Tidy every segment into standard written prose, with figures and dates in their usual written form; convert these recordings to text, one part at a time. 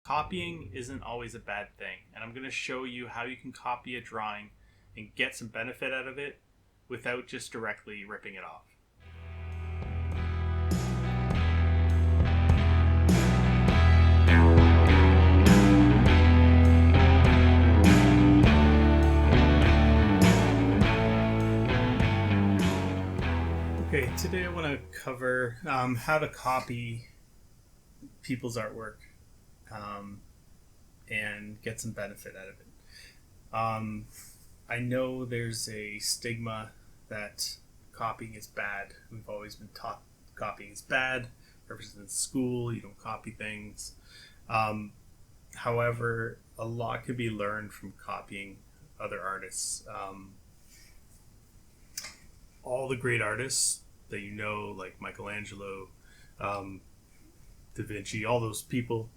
Copying isn't always a bad thing, and I'm going to show you how you can copy a drawing and get some benefit out of it without just directly ripping it off. Okay, today I want to cover how to copy people's artwork and get some benefit out of it. I know there's a stigma that copying is bad. We've always been taught copying is bad. Ever since in school, you don't copy things. However, a lot could be learned from copying other artists. All the great artists that you know, like Michelangelo, Da Vinci, all those people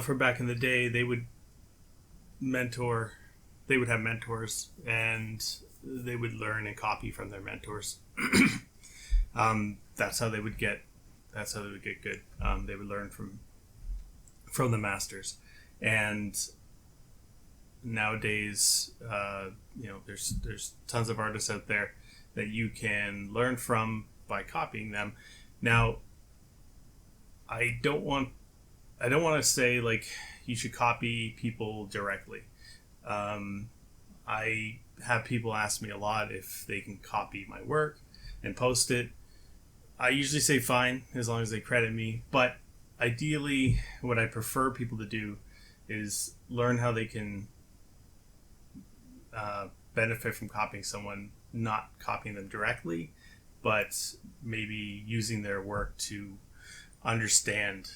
from back in the day, they would have mentors, and they would learn and copy from their mentors. That's how they would get good. They would learn from the masters. And nowadays, there's tons of artists out there that you can learn from by copying them. Now, I don't want to say like you should copy people directly. I have people ask me a lot if they can copy my work and post it. I usually say fine, as long as they credit me. But ideally, what I prefer people to do is learn how they can benefit from copying someone, not copying them directly, but maybe using their work to understand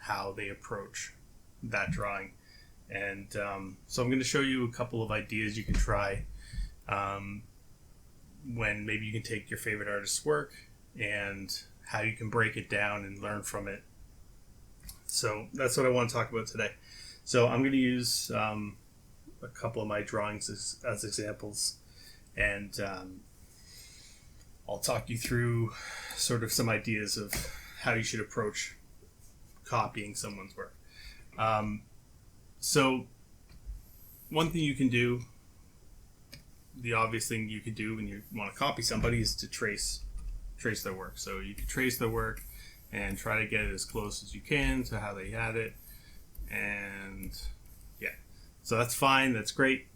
how they approach that drawing. And so I'm going to show you a couple of ideas you can try when maybe you can take your favorite artist's work and how you can break it down and learn from it. So that's what I want to talk about today. So I'm going to use a couple of my drawings as examples, and I'll talk you through sort of some ideas of how you should approach copying someone's work. So one thing you can do, the obvious thing you could do when you want to copy somebody, is to trace their work. So you can trace their work and try to get it as close as you can to how they had it. And yeah, so that's fine. That's great.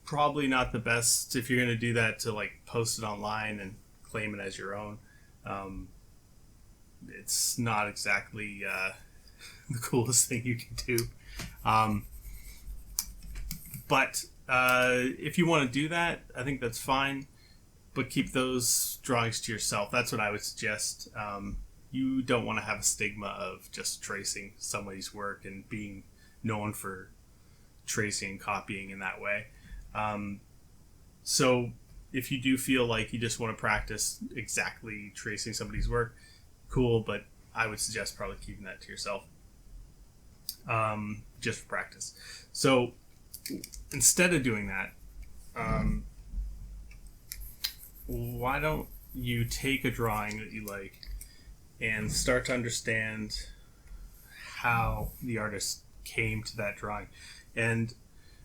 Probably not the best if you're going to do that to like post it online and claim it as your own. It's not exactly the coolest thing you can do. But if you want to do that, I think that's fine. But keep those drawings to yourself. That's what I would suggest. You don't want to have a stigma of just tracing somebody's work and being known for tracing and copying in that way. So if you do feel like you just want to practice exactly tracing somebody's work, cool, but I would suggest probably keeping that to yourself, just for practice. So instead of doing that, why don't you take a drawing that you like and start to understand how the artist came to that drawing. And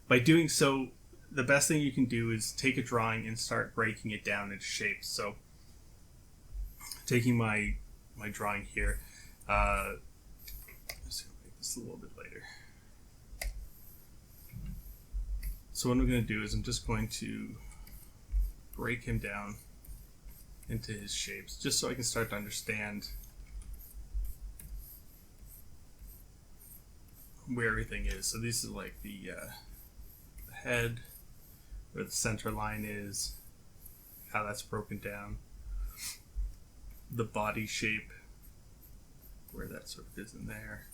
by doing so, the best thing you can do is take a drawing and start breaking it down into shapes. So taking my drawing here, I'm just going to make this a little bit later. So what I'm going to do is I'm just going to break him down into his shapes, just so I can start to understand where everything is. So this is like the head, where the center line is, how that's broken down, the body shape, where that sort of is in there.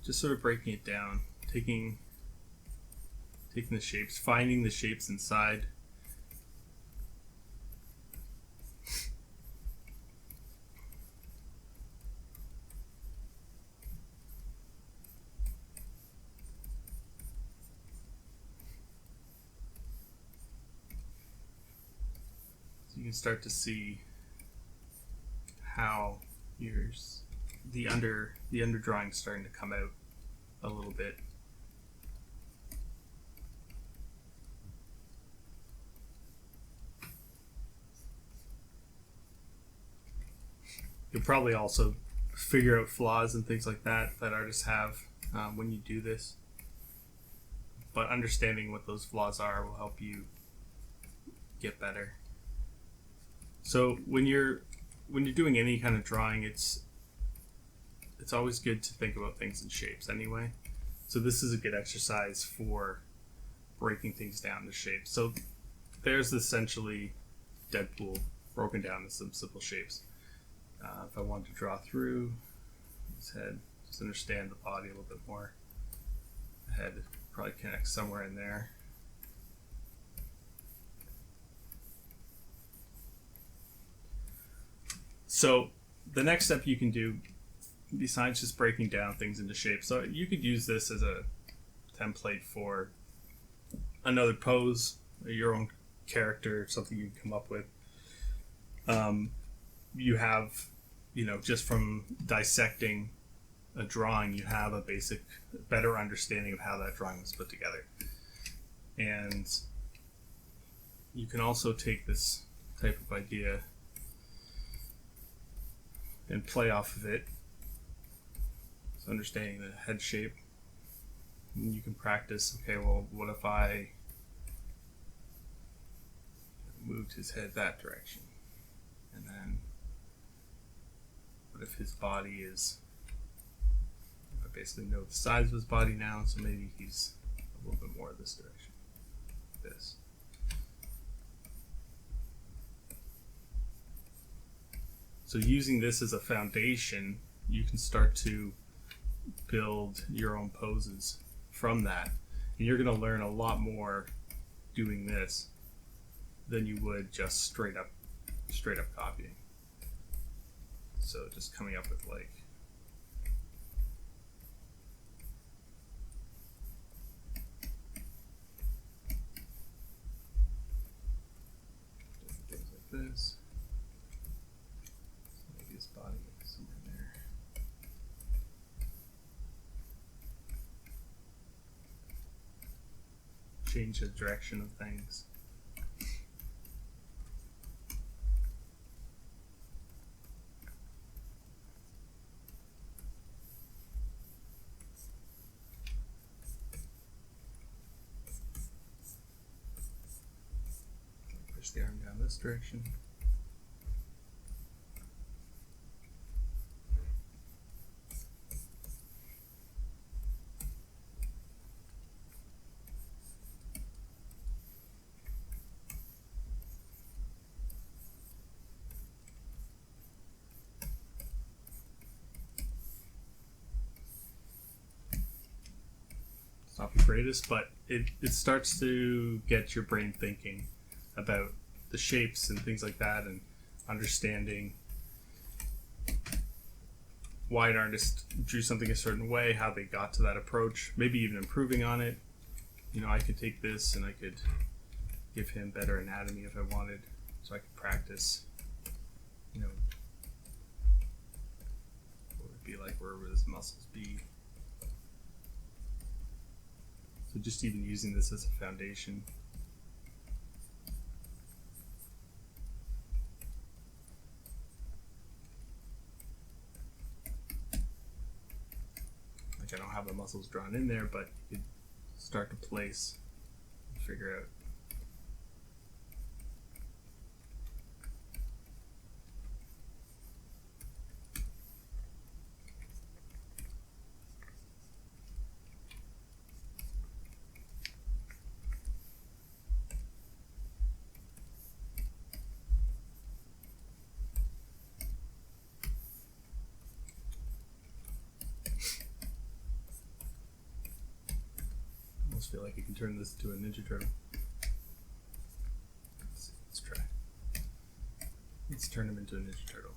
Just sort of breaking it down, taking the shapes, finding the shapes inside. So you can start to see how the under drawing is starting to come out a little bit. You'll probably also figure out flaws and things like that artists have when you do this. But understanding what those flaws are will help you get better. So when you're doing any kind of drawing, it's always good to think about things in shapes anyway. So this is a good exercise for breaking things down to shapes. So there's essentially Deadpool broken down into some simple shapes. If I wanted to draw through his head, just understand the body a little bit more. The head probably connects somewhere in there. So the next step you can do, besides just breaking down things into shapes, so you could use this as a template for another pose, your own character, something you can come up with. You have, just from dissecting a drawing, you have a better understanding of how that drawing was put together. And you can also take this type of idea and play off of it. So understanding the head shape. And you can practice, okay, well, what if I moved his head that direction? And then what if his body is, I basically know the size of his body now, so maybe he's a little bit more this direction. This. So using this as a foundation, you can start to build your own poses from that. And you're going to learn a lot more doing this than you would just straight up copying. So just coming up with different things like this. So maybe his body somewhere in there. Change the direction of things. Push the arm down this direction. It's not the greatest, but it starts to get your brain thinking about the shapes and things like that, and understanding why an artist drew something a certain way, how they got to that approach, maybe even improving on it. I could take this and I could give him better anatomy if I wanted, so I could practice, what would it be like, where would his muscles be? So just even using this as a foundation. I don't have the muscles drawn in there, but you could start to place and figure out. Feel like you can turn this into a Ninja Turtle. Let's try. Let's turn him into a Ninja Turtle.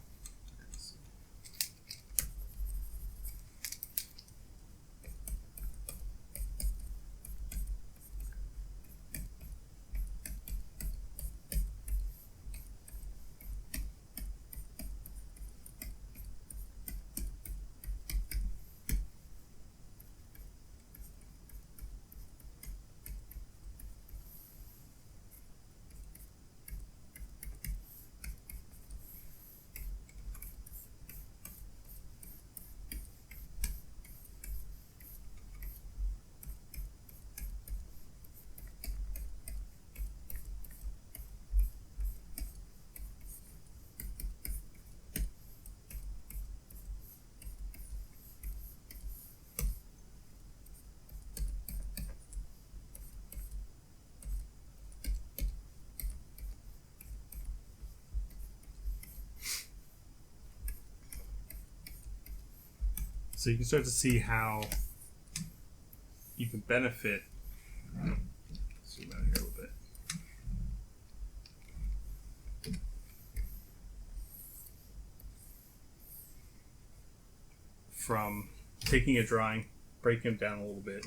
So you can start to see how you can benefit. Zoom out here a little bit. From taking a drawing, breaking it down a little bit,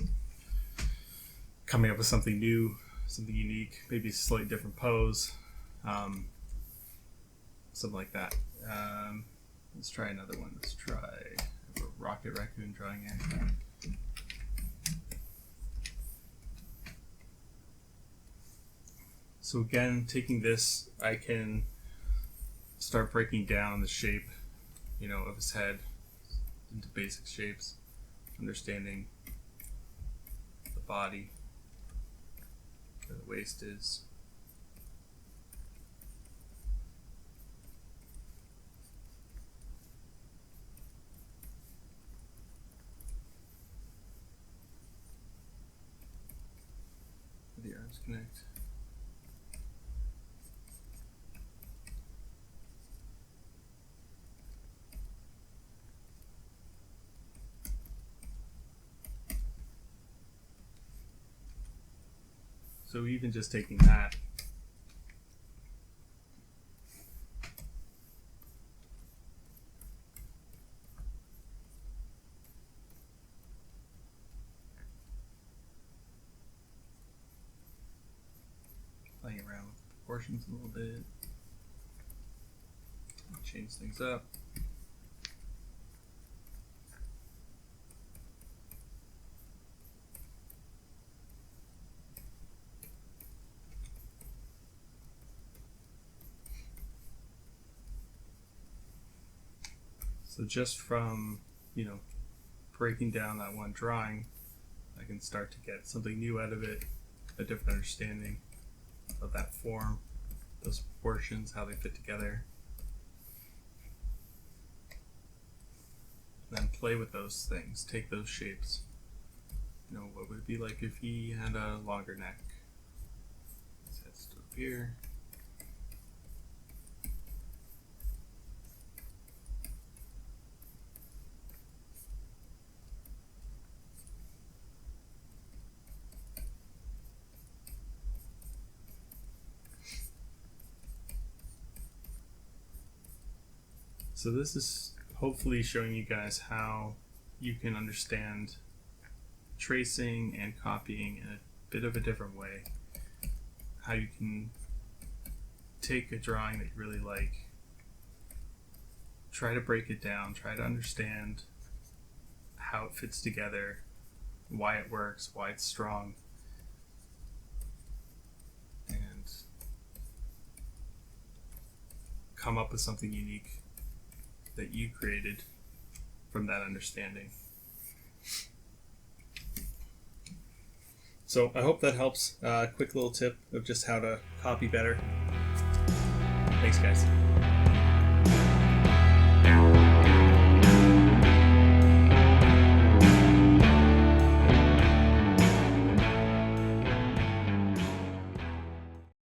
coming up with something new, something unique, maybe a slightly different pose, something like that. Let's try another one. Let's try a rocket raccoon drawing in. So again, taking this, I can start breaking down the shape, of his head into basic shapes, understanding the body, where the waist is. Where the arms connect. So even just taking that, playing around with proportions a little bit, change things up. So just from, breaking down that one drawing, I can start to get something new out of it, a different understanding of that form, those proportions, how they fit together. And then play with those things, take those shapes. What would it be like if he had a longer neck? His head's still up here. So this is hopefully showing you guys how you can understand tracing and copying in a bit of a different way. How you can take a drawing that you really like, try to break it down, try to understand how it fits together, why it works, why it's strong, and come up with something unique that you created from that understanding. So I hope that helps. Quick little tip of just how to copy better. Thanks, guys.